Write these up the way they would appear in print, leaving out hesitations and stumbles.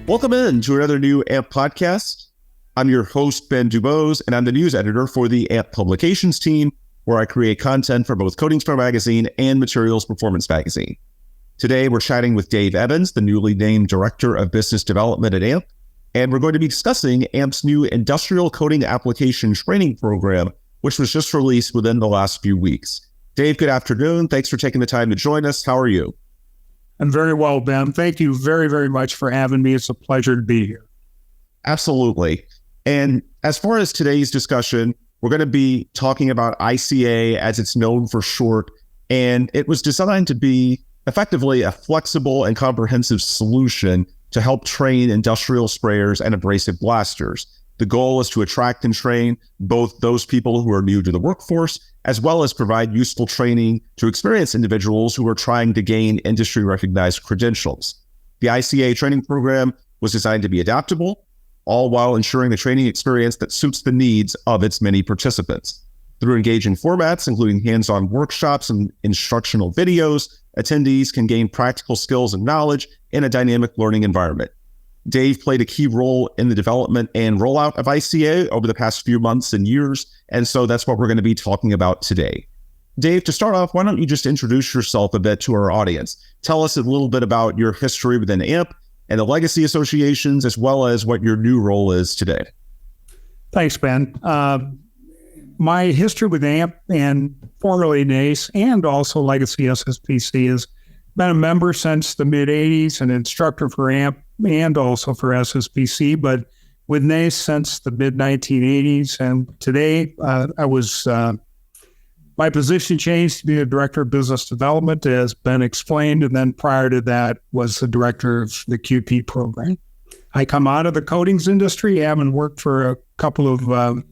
Welcome in to another new AMP podcast. I'm your host, Ben Dubose, and I'm the news editor for the AMP Publications team, where I create content for both Coding Star Magazine and Materials Performance Magazine. Today, we're chatting with Dave Evans, the newly named Director of Business Development at AMP, and we're going to be discussing AMP's new Industrial Coding Application Training Program, which was just released within the last few weeks. Dave, good afternoon. Thanks for taking the time to join us. How are you? I'm very well, Ben. Thank you very, very much for having me. It's a pleasure to be here. Absolutely. And as far as today's discussion, we're going to be talking about ICA as it's known for short, and it was designed to be effectively a flexible and comprehensive solution to help train industrial sprayers and abrasive blasters. The goal is to attract and train both those people who are new to the workforce, as well as provide useful training to experienced individuals who are trying to gain industry-recognized credentials. The ICA training program was designed to be adaptable, all while ensuring the training experience that suits the needs of its many participants. Through engaging formats, including hands-on workshops and instructional videos, attendees can gain practical skills and knowledge in a dynamic learning environment. Dave played a key role in the development and rollout of ICA over the past few months and years, and so that's what we're going to be talking about today. Dave, to start off, why don't you just introduce yourself a bit to our audience? Tell us a little bit about your history within AMP and the legacy associations, as well as what your new role is today. Thanks, Ben. My history with AMP and formerly NACE and also Legacy SSPC has been a member since the mid-'80s, an instructor for AMP and also for SSPC, but with NACE since the mid-1980s. And today my position changed to be the Director of Business Development, as Ben explained, and then prior to that was the Director of the QP program. I come out of the coatings industry, having worked for a couple of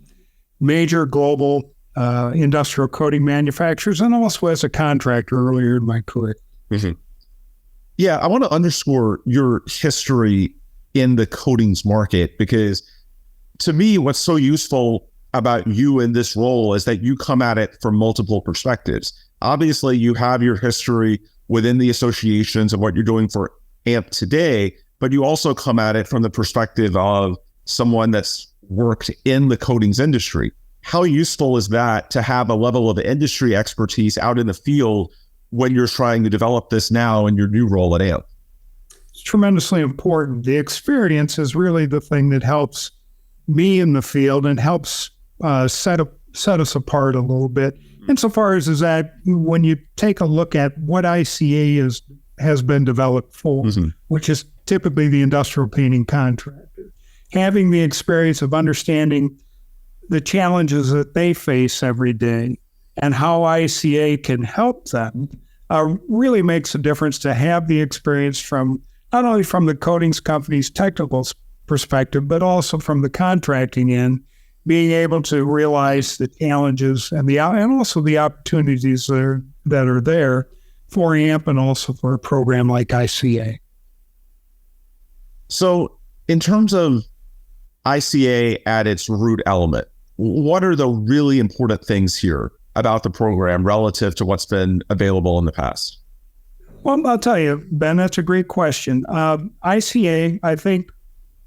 major global industrial coating manufacturers, and also as a contractor earlier in my career. Mm-hmm. Yeah, I want to underscore your history in the coatings market, because to me, what's so useful about you in this role is that you come at it from multiple perspectives. Obviously, you have your history within the associations and what you're doing for AMP today, but you also come at it from the perspective of someone that's worked in the coatings industry. How useful is that to have a level of industry expertise out in the field when you're trying to develop this now in your new role at AMP? It's tremendously important. The experience is really the thing that helps me in the field and helps set us apart a little bit. Insofar as is that when you take a look at what ICA has been developed for, mm-hmm. which is typically the industrial painting contractor, having the experience of understanding the challenges that they face every day and how ICA can help them really makes a difference to have the experience from not only from the coatings company's technical perspective, but also from the contracting end, being able to realize the challenges and also the opportunities that are there for AMP and also for a program like ICA. So in terms of ICA at its root element, what are the really important things here about the program relative to what's been available in the past? Well, I'll tell you, Ben, that's a great question. ICA, I think,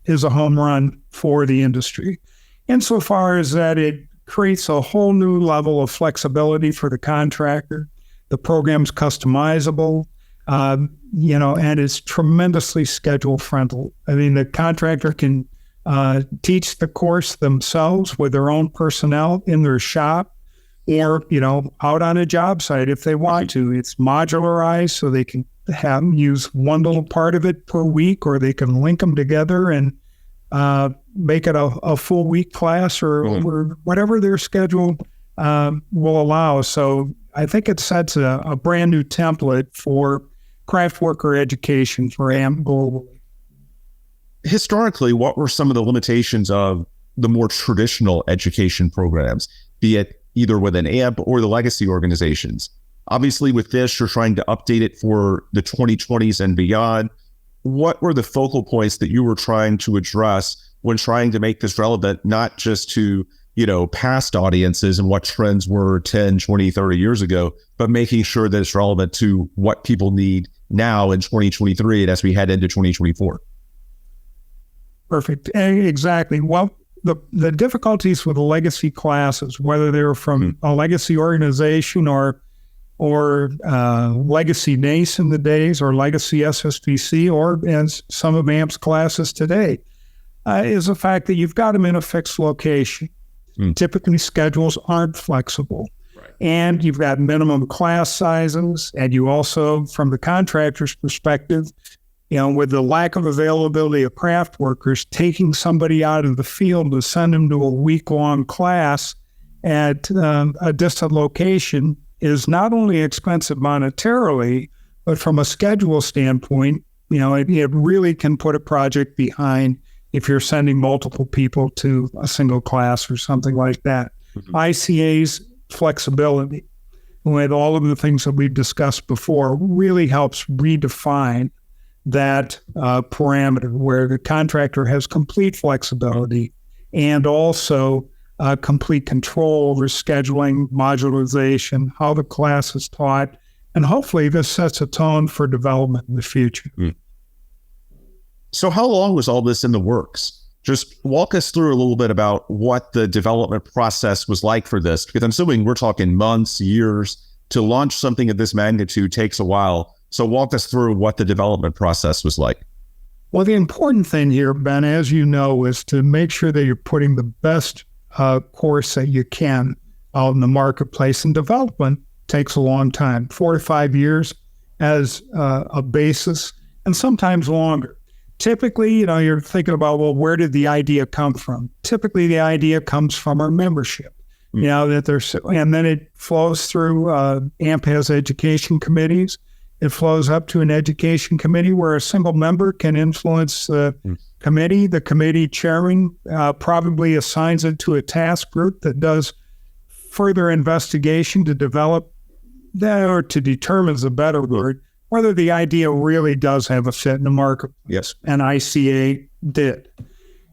is a home run for the industry, insofar as that it creates a whole new level of flexibility for the contractor. The program's customizable, and it's tremendously schedule friendly. I mean, the contractor can teach the course themselves with their own personnel in their shop, or, out on a job site if they want to. It's modularized, so they can use one little part of it per week, or they can link them together and make it a full week class or whatever their schedule will allow. So I think it sets a brand new template for craft worker education for AMP globally. Historically, what were some of the limitations of the more traditional education programs, be it either within AMP or the legacy organizations? Obviously, with this, you're trying to update it for the 2020s and beyond. What were the focal points that you were trying to address when trying to make this relevant, not just to, past audiences and what trends were 10, 20, 30 years ago, but making sure that it's relevant to what people need now in 2023 and as we head into 2024? Perfect. Exactly. Well, the difficulties with the legacy classes, whether they're from a legacy organization or legacy NACE in the days, or legacy SSPC, or as some of AMP's classes today, is the fact that you've got them in a fixed location. Typically, schedules aren't flexible. Right. And you've got minimum class sizes, and you also, from the contractor's perspective, with the lack of availability of craft workers, taking somebody out of the field to send them to a week-long class at a distant location is not only expensive monetarily, but from a schedule standpoint, it really can put a project behind if you're sending multiple people to a single class or something like that. ICA's flexibility, with all of the things that we've discussed before, really helps redefine that parameter where the contractor has complete flexibility and also complete control over scheduling, modularization, how the class is taught, and hopefully this sets a tone for development in the future. So how long was all this in the works? Just walk us through a little bit about what the development process was like for this, because I'm assuming we're talking months, years. To launch something of this magnitude takes a while. So walk us through what the development process was like. Well, the important thing here, Ben, as you know, is to make sure that you're putting the best course that you can out in the marketplace. And development takes a long time, 4 to 5 years as a basis, and sometimes longer. Typically, you're thinking about, well, where did the idea come from? Typically, the idea comes from our membership. That there's, and then it flows through. AMP has education committees. It flows up to an education committee where a single member can influence the committee. The committee chairman probably assigns it to a task group that does further investigation to develop that, or to determine is a better word, whether the idea really does have a fit in the market. Yes. And ICA did.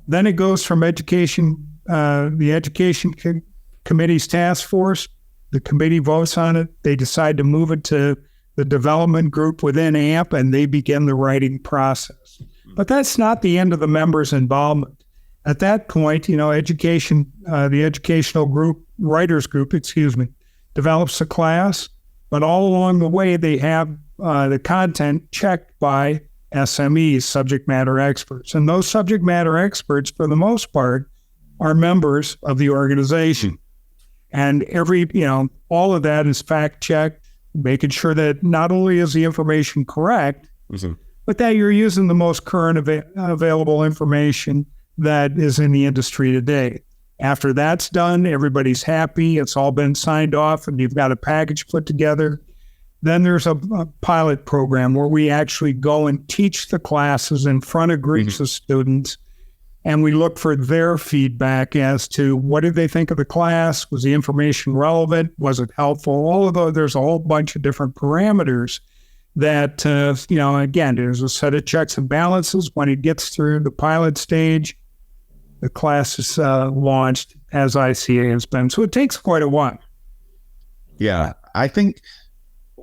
Then it goes from education, the education committee's task force. The committee votes on it. They decide to move it to the development group within AMP, and they begin the writing process. But that's not the end of the members' involvement. At that point, the educational group, writers group, develops a class, but all along the way, they have the content checked by SMEs, subject matter experts. And those subject matter experts, for the most part, are members of the organization. And all of that is fact-checked, making sure that not only is the information correct, but that you're using the most current available information that is in the industry today. After that's done, everybody's happy, it's all been signed off, and you've got a package put together. Then there's a pilot program where we actually go and teach the classes in front of groups of students, and we look for their feedback as to what did they think of the class? Was the information relevant? Was it helpful? All of those, there's a whole bunch of different parameters that, again, there's a set of checks and balances. When it gets through the pilot stage, the class is launched as ICA has been. So it takes quite a while. Yeah, I think,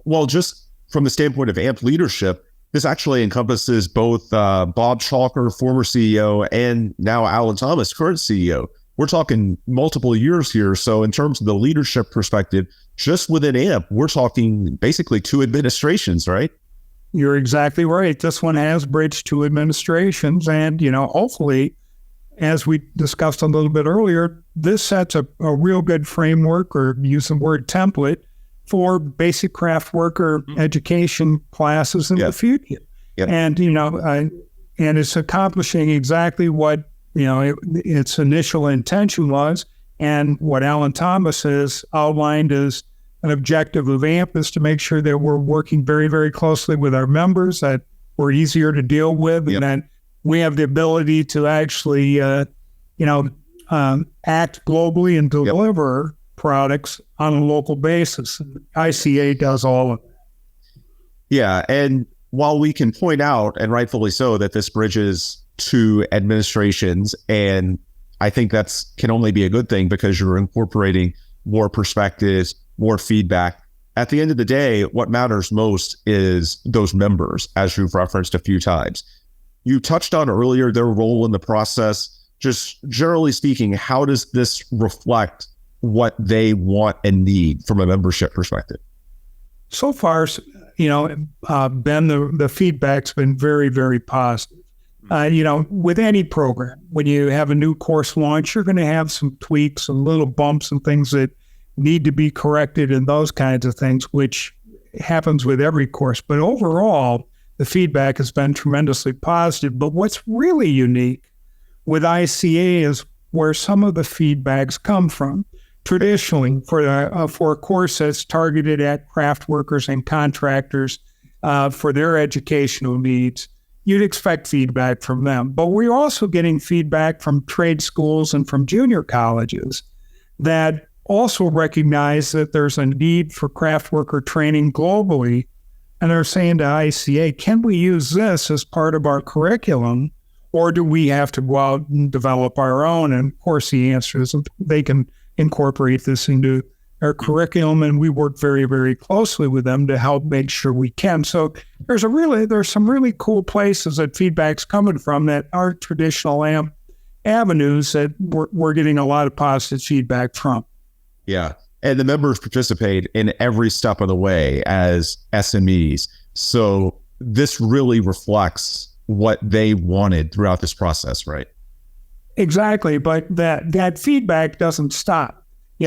well, just from the standpoint of AMP leadership, this actually encompasses both Bob Chalker, former CEO, and now Alan Thomas, current CEO. We're talking multiple years here. So in terms of the leadership perspective, just within AMP, we're talking basically 2 administrations, right? You're exactly right. This one has bridged 2 administrations. And, hopefully, as we discussed a little bit earlier, this sets a real good framework, or use the word template, for basic craft worker education classes in the future. And, and it's accomplishing exactly what, its initial intention was. And what Alan Thomas has outlined as an objective of AMP is to make sure that we're working very, very closely with our members, that we're easier to deal with, and that we have the ability to actually, act globally and deliver products on a local basis. ICA does all of that. Yeah, and while we can point out, and rightfully so, that this bridges 2 administrations, and I think that's can only be a good thing because you're incorporating more perspectives, more feedback. At the end of the day, what matters most is those members, as you've referenced a few times. You touched on earlier their role in the process. Just generally speaking, how does this reflect what they want and need from a membership perspective? So far, Ben, the feedback's been very, very positive. With any program, when you have a new course launch, you're going to have some tweaks and little bumps and things that need to be corrected and those kinds of things, which happens with every course. But overall, the feedback has been tremendously positive. But what's really unique with ICA is where some of the feedbacks come from. Traditionally, for a course that's targeted at craft workers and contractors for their educational needs, you'd expect feedback from them. But we're also getting feedback from trade schools and from junior colleges that also recognize that there's a need for craft worker training globally. And they're saying to ICA, can we use this as part of our curriculum, or do we have to go out and develop our own? And of course, the answer is they can incorporate this into our curriculum, and we work very, very closely with them to help make sure we can. So there's some really cool places that feedback's coming from that aren't traditional AMP avenues that we're getting a lot of positive feedback from. Yeah. And the members participate in every step of the way as SMEs. So this really reflects what they wanted throughout this process, right? Exactly. But that feedback doesn't stop. The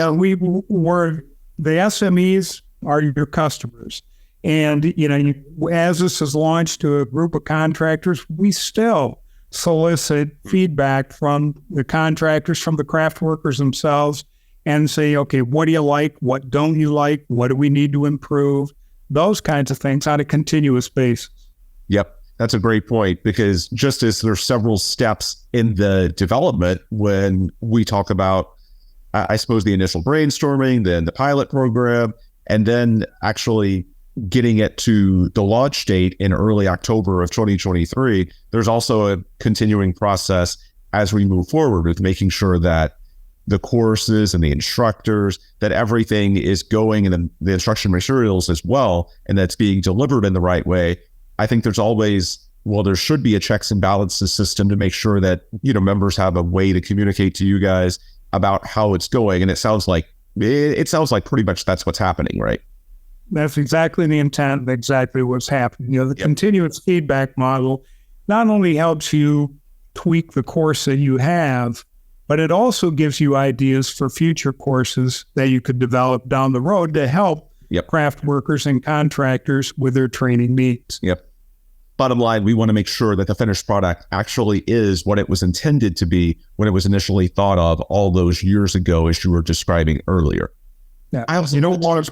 SMEs are your customers. And, as this is launched to a group of contractors, we still solicit feedback from the contractors, from the craft workers themselves, and say, okay, what do you like? What don't you like? What do we need to improve? Those kinds of things on a continuous basis. Yep. That's a great point, because just as there's several steps in the development when we talk about, I suppose, the initial brainstorming, then the pilot program, and then actually getting it to the launch date in early October of 2023, there's also a continuing process as we move forward with making sure that the courses and the instructors, that everything is going, and the instruction materials as well, and that's being delivered in the right way. I think there should be a checks and balances system to make sure that, members have a way to communicate to you guys about how it's going. And it sounds like pretty much that's what's happening, right? That's exactly the intent, exactly what's happening. The continuous feedback model not only helps you tweak the course that you have, but it also gives you ideas for future courses that you could develop down the road to help craft workers and contractors with their training needs. Yep. Bottom line, we want to make sure that the finished product actually is what it was intended to be when it was initially thought of all those years ago, as you were describing earlier. Yeah. You don't want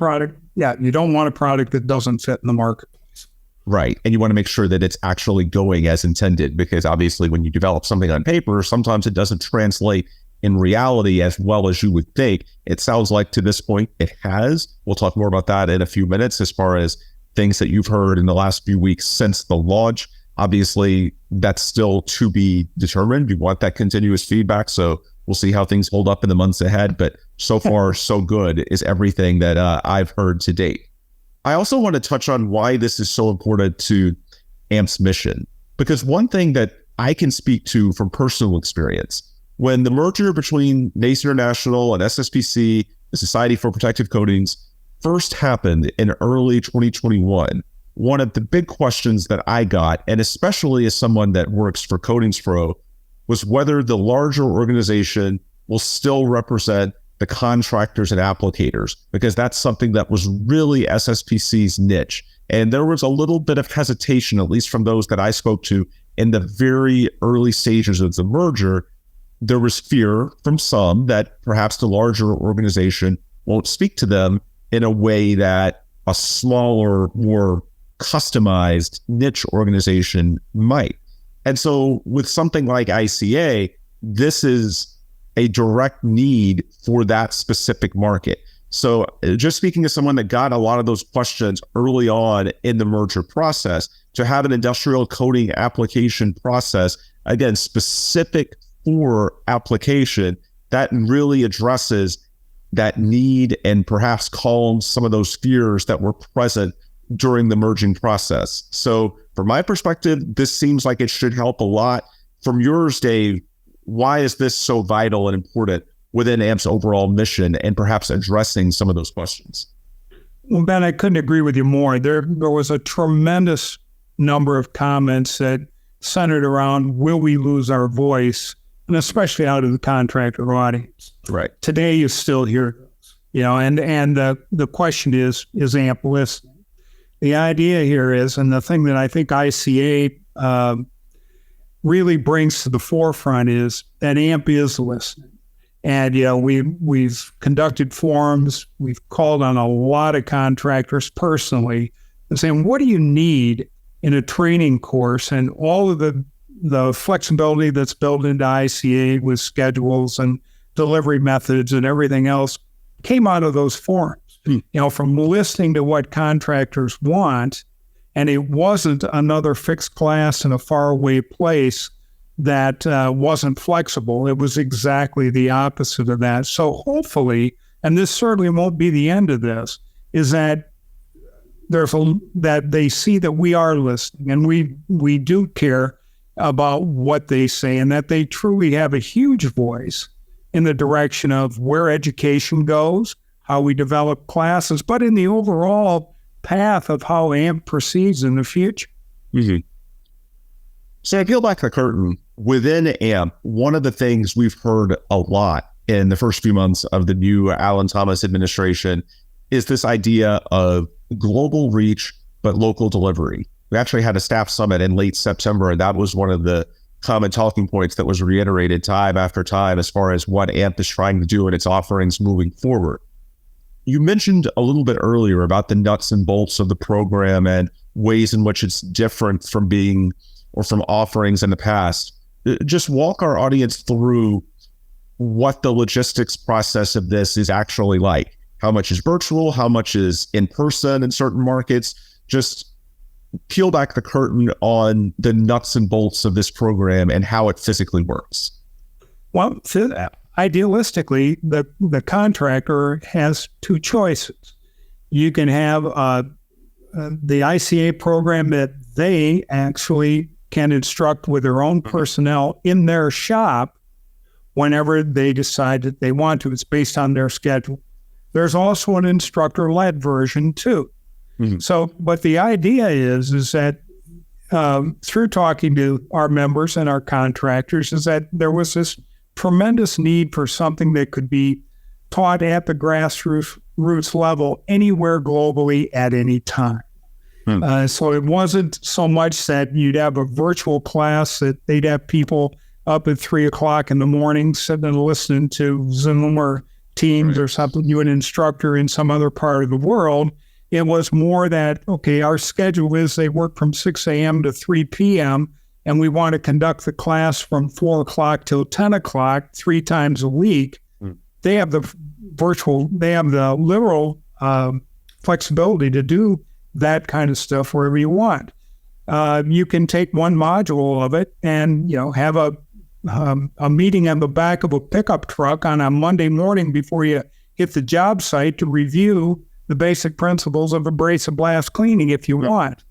a product that doesn't fit in the marketplace. Right. And you want to make sure that it's actually going as intended, because obviously when you develop something on paper, sometimes it doesn't translate in reality as well as you would think. It sounds like to this point it has. We'll talk more about that in a few minutes as far as things that you've heard in the last few weeks since the launch. Obviously, that's still to be determined. We want that continuous feedback. So we'll see how things hold up in the months ahead. But so far, so good is everything that I've heard to date. I also want to touch on why this is so important to AMP's mission, because one thing that I can speak to from personal experience, when the merger between NACE International and SSPC, the Society for Protective Coatings, first happened in early 2021, one of the big questions that I got, and especially as someone that works for Coatings Pro, was whether the larger organization will still represent the contractors and applicators, because that's something that was really SSPC's niche. And there was a little bit of hesitation, at least from those that I spoke to in the very early stages of the merger. There was fear from some that perhaps the larger organization won't speak to them in a way that a smaller, more customized niche organization might. And so with something like ICA, this is a direct need for that specific market. So just speaking as someone that got a lot of those questions early on in the merger process, to have an industrial coating application process, again, specific for application, that really addresses that need and perhaps calms some of those fears that were present during the merging process. So From my perspective, this seems like it should help a lot. From yours, Dave, why is this so vital and important within AMP's overall mission and perhaps addressing some of those questions? Well, Ben, I couldn't agree with you more. There was a tremendous number of comments that centered around, will we lose our voice, and especially out of the contractor audience. Right. Today, you still hear those, and the question is AMP listening? The idea here is, and the thing that I think ICA really brings to the forefront is that AMP is listening. And, we've conducted forums, we've called on a lot of contractors personally and saying, what do you need in a training course? And all of the flexibility that's built into ICA with schedules and delivery methods and everything else came out of those forums. From listening to what contractors want, and it wasn't another fixed class in a faraway place that wasn't flexible. It was exactly the opposite of that. So hopefully, and this certainly won't be the end of this, is that that they see that we are listening and we do care about what they say, and that they truly have a huge voice in the direction of where education goes, how we develop classes, but in the overall path of how AMP proceeds in the future. Mm-hmm. So I peel back the curtain. Within AMP, one of the things we've heard a lot in the first few months of the new Alan Thomas administration is this idea of global reach, but local delivery. We actually had a staff summit in late September, and that was one of the common talking points that was reiterated time after time as far as what AMP is trying to do in its offerings moving forward. You mentioned a little bit earlier about the nuts and bolts of the program and ways in which it's different from being or from offerings in the past. Just walk our audience through what the logistics process of this is actually like. How much is virtual? How much is in person in certain markets? Just peel back the curtain on the nuts and bolts of this program and how it physically works. Well, idealistically, the contractor has two choices. You can have the ICA program that they actually can instruct with their own personnel in their shop whenever they decide that they want to. It's based on their schedule. There's also an instructor-led version too. Mm-hmm. So, but the idea is that through talking to our members and our contractors, is that there was this tremendous need for something that could be taught at the grassroots level anywhere globally at any time. So it wasn't so much that you'd have a virtual class that they'd have people up at 3:00 in the morning sitting and listening to Zoom or Teams or something, you an instructor in some other part of the world. It was more that, okay, our schedule is they work from 6 a.m. to 3 p.m., and we want to conduct the class from 4:00 till 10:00, 3 times a week. They have the literal flexibility to do that kind of stuff wherever you want. You can take one module of it and, have a meeting on the back of a pickup truck on a Monday morning before you hit the job site to review the basic principles of abrasive blast cleaning if you want.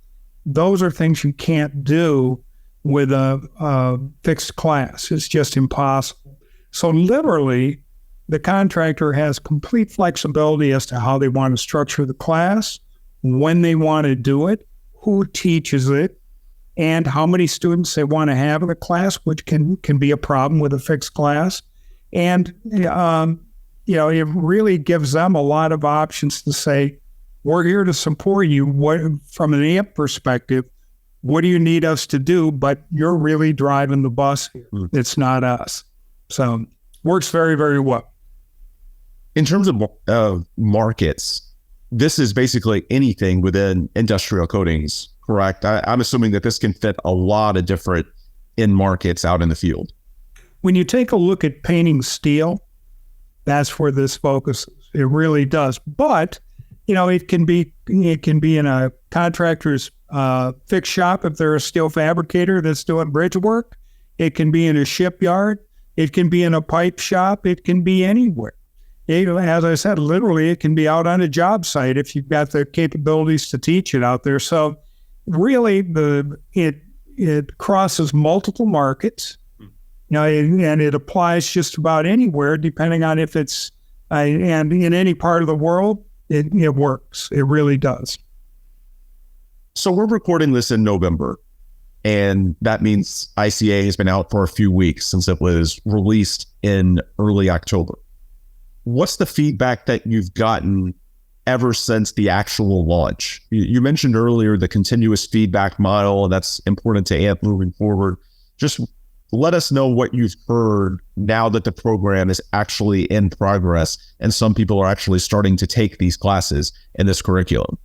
Those are things you can't do with a fixed class. It's just impossible. So literally, the contractor has complete flexibility as to how they want to structure the class, when they want to do it, who teaches it, and how many students they want to have in the class, which can be a problem with a fixed class. And, it really gives them a lot of options to say, we're here to support you. From an AMP perspective, what do you need us to do? But you're really driving the bus here. It's not us. So works very, very well. In terms of markets, this is basically anything within industrial coatings, correct? I'm assuming that this can fit a lot of different end markets out in the field. When you take a look at painting steel, that's where this focuses. It really does. But, it can be in a contractor's fixed shop if they're a steel fabricator that's doing bridge work. It can be in a shipyard. It can be in a pipe shop. It can be anywhere. As I said, literally, it can be out on a job site if you've got the capabilities to teach it out there. So really it crosses multiple markets. And it applies just about anywhere, depending on if it's and in any part of the world, it works. It really does. So we're recording this in November, and that means ICA has been out for a few weeks since it was released in early October. What's the feedback that you've gotten ever since the actual launch? You mentioned earlier the continuous feedback model, and that's important to AMP moving forward. Just let us know what you've heard now that the program is actually in progress and some people are actually starting to take these classes in this curriculum.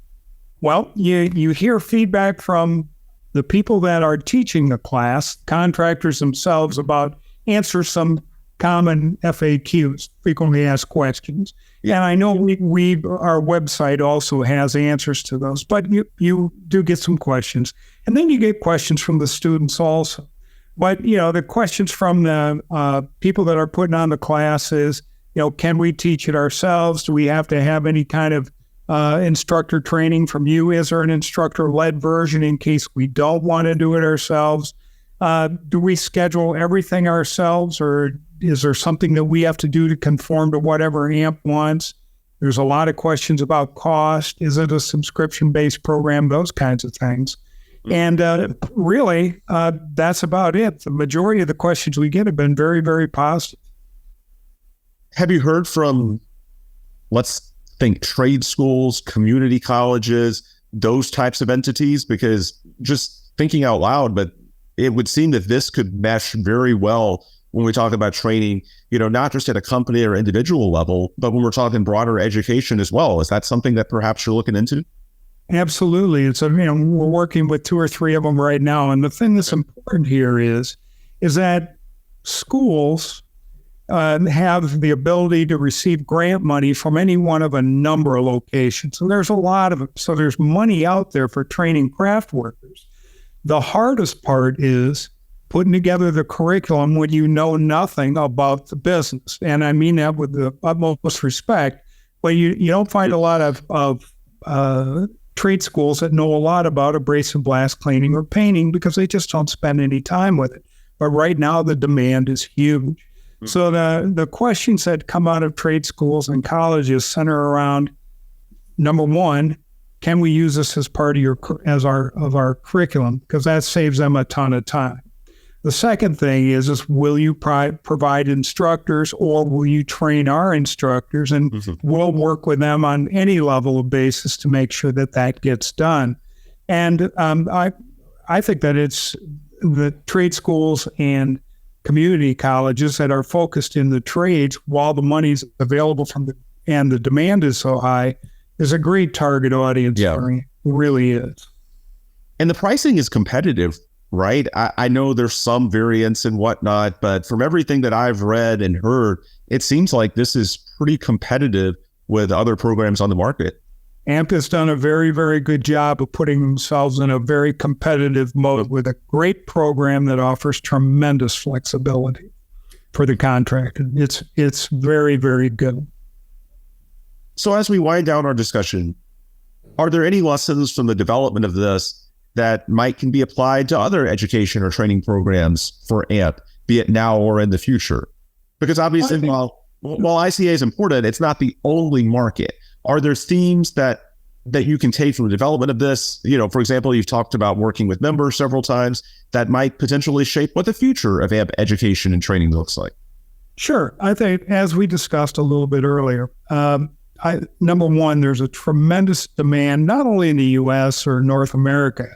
Well, you hear feedback from the people that are teaching the class, contractors themselves, about answer some common FAQs, frequently asked questions. And I know our website also has answers to those, but you do get some questions. And then you get questions from the students also. But, the questions from the people that are putting on the classes, can we teach it ourselves? Do we have to have any kind of instructor training from you? Is there an instructor-led version in case we don't want to do it ourselves? Do we schedule everything ourselves, or is there something that we have to do to conform to whatever AMP wants? There's a lot of questions about cost. Is it a subscription-based program? Those kinds of things. And really, that's about it. The majority of the questions we get have been very, very positive. Have you heard from, let's think, trade schools, community colleges, those types of entities? Because just thinking out loud, but it would seem that this could mesh very well when we talk about training, not just at a company or individual level, but when we're talking broader education as well. Is that something that perhaps you're looking into? Absolutely. And so, we're working with 2 or 3 of them right now. And the thing that's important here is that schools have the ability to receive grant money from any one of a number of locations. And there's a lot of them. So there's money out there for training craft workers. The hardest part is putting together the curriculum when you know nothing about the business. And I mean that with the utmost respect. But you don't find a lot of trade schools that know a lot about abrasive blast cleaning or painting because they just don't spend any time with it. But right now, the demand is huge. Mm-hmm. So the questions that come out of trade schools and colleges center around, number one, can we use this as part of our curriculum? Because that saves them a ton of time. The second thing is will you provide instructors, or will you train our instructors? And we'll work with them on any level of basis to make sure that gets done. And I think that it's the trade schools and community colleges that are focused in the trades while the money's available and the demand is so high is a great target audience. Yeah. For me. It really is. And the pricing is competitive, right? I know there's some variance and whatnot, but from everything that I've read and heard, it seems like this is pretty competitive with other programs on the market. AMP has done a very, very good job of putting themselves in a very competitive mode with a great program that offers tremendous flexibility for the contractor. It's very, very good. So as we wind down our discussion, are there any lessons from the development of this that can be applied to other education or training programs for AMP, be it now or in the future? Because obviously, while ICA is important, it's not the only market. Are there themes that you can take from the development of this? For example, you've talked about working with members several times that might potentially shape what the future of AMP education and training looks like. Sure. I think, as we discussed a little bit earlier, number one, there's a tremendous demand, not only in the U.S. or North America,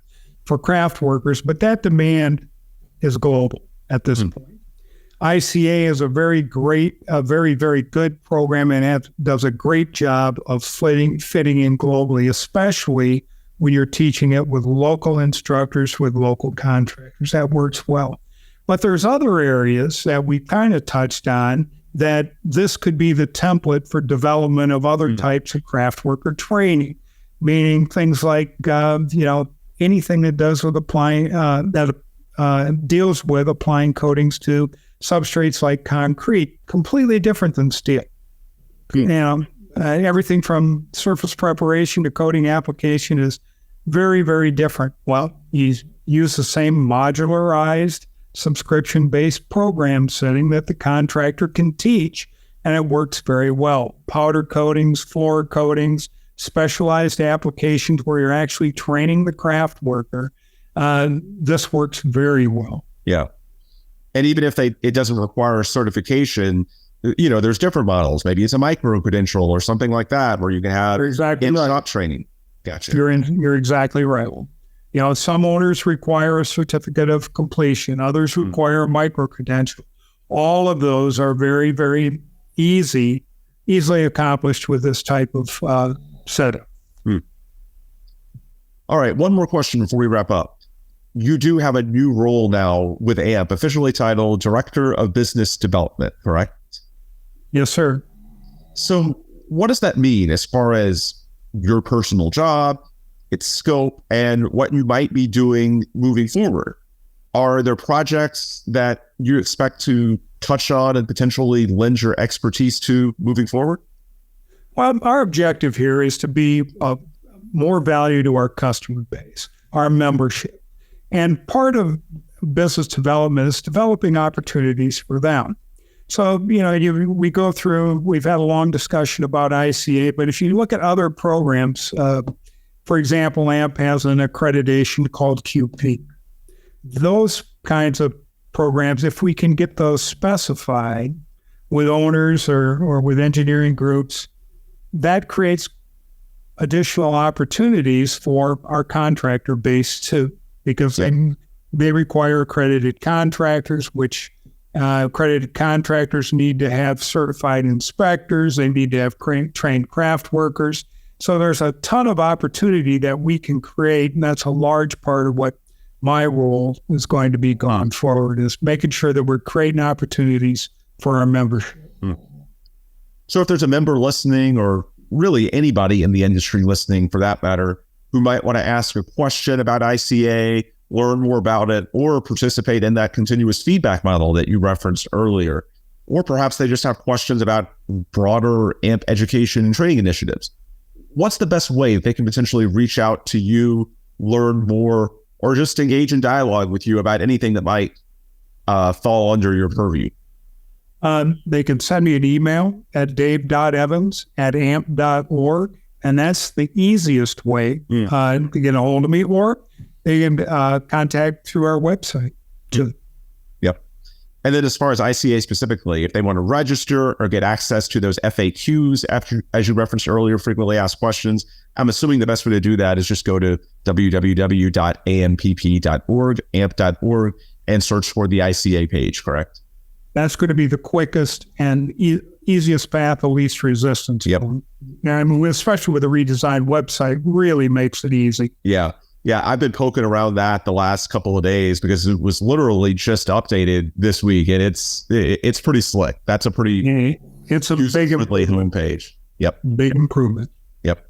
for craft workers, but that demand is global at this point. ICA is a very, very good program and does a great job of fitting in globally, especially when you're teaching it with local instructors, with local contractors. That works well. But there's other areas that we kind of touched on that this could be the template for development of other types of craft worker training, meaning things like, anything that does with applying, deals with applying coatings to substrates like concrete, completely different than steel. Everything from surface preparation to coating application is very, very different. Well, you use the same modularized subscription-based program setting that the contractor can teach, and it works very well. Powder coatings, floor coatings, specialized applications where you're actually training the craft worker. This works very well. Yeah. And even if it doesn't require certification, there's different models. Maybe it's a micro credential or something like that, where you can have in-shop training. Gotcha. You're exactly right. Some owners require a certificate of completion. Others require a micro credential. All of those are very, very easily accomplished with this type of setup. All right. One more question before we wrap up. You do have a new role now with AMP, officially titled Director of Business Development, correct? Yes, sir. So what does that mean as far as your personal job, its scope, and what you might be doing moving forward? Are there projects that you expect to touch on and potentially lend your expertise to moving forward? Well, our objective here is to be of more value to our customer base, our membership. And part of business development is developing opportunities for them. So, we go through, we've had a long discussion about ICA, but if you look at other programs, for example, AMP has an accreditation called QP. Those kinds of programs, if we can get those specified with owners or with engineering groups, that creates additional opportunities for our contractor base too, because they require accredited contractors, which accredited contractors need to have certified inspectors. They need to have trained craft workers. So there's a ton of opportunity that we can create, and that's a large part of what my role is going to be going forward, is making sure that we're creating opportunities for our membership. So if there's a member listening, or really anybody in the industry listening for that matter, who might want to ask a question about ICA, learn more about it, or participate in that continuous feedback model that you referenced earlier, or perhaps they just have questions about broader AMP education and training initiatives, what's the best way they can potentially reach out to you, learn more, or just engage in dialogue with you about anything that might fall under your purview? They can send me an email at dave.evans@amp.org, and that's the easiest way to get a hold of me, or they can contact through our website too. Yep. And then as far as ICA specifically, if they want to register or get access to those FAQs, as you referenced earlier, frequently asked questions, I'm assuming the best way to do that is just go to www.ampp.org, amp.org, and search for the ICA page, correct? That's going to be the quickest and easiest path of least resistance. Yep. Especially with a redesigned website, really makes it easy. Yeah. I've been poking around that the last couple of days because it was literally just updated this week, and it's pretty slick. That's a pretty it's a big homepage. Yep. Big improvement. Yep.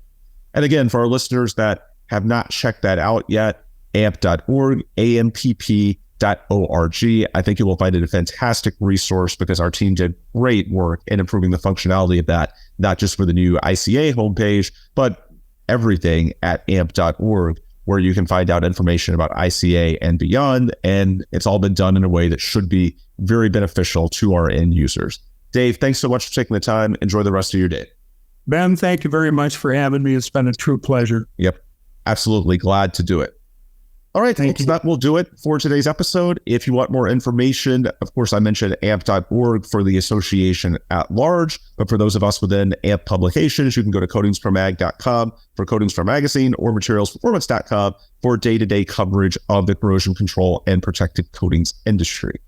And again, for our listeners that have not checked that out yet, amp.org, AMPP.org. I think you will find it a fantastic resource because our team did great work in improving the functionality of that, not just for the new ICA homepage, but everything at amp.org, where you can find out information about ICA and beyond. And it's all been done in a way that should be very beneficial to our end users. Dave, thanks so much for taking the time. Enjoy the rest of your day. Ben, thank you very much for having me. It's been a true pleasure. Yep. Absolutely glad to do it. All right, folks, that will do it for today's episode. If you want more information, of course, I mentioned amp.org for the association at large, but for those of us within AMP publications, you can go to coatingspromag.com for Coatings for Magazine, or materialsperformance.com for day-to-day coverage of the corrosion control and protective coatings industry.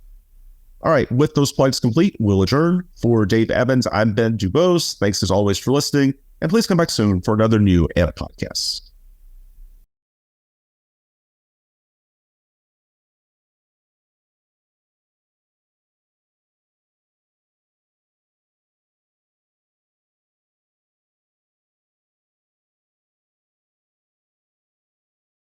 All right, with those plugs complete, we'll adjourn. For Dave Evans, I'm Ben Dubose. Thanks as always for listening, and please come back soon for another new AMP podcast.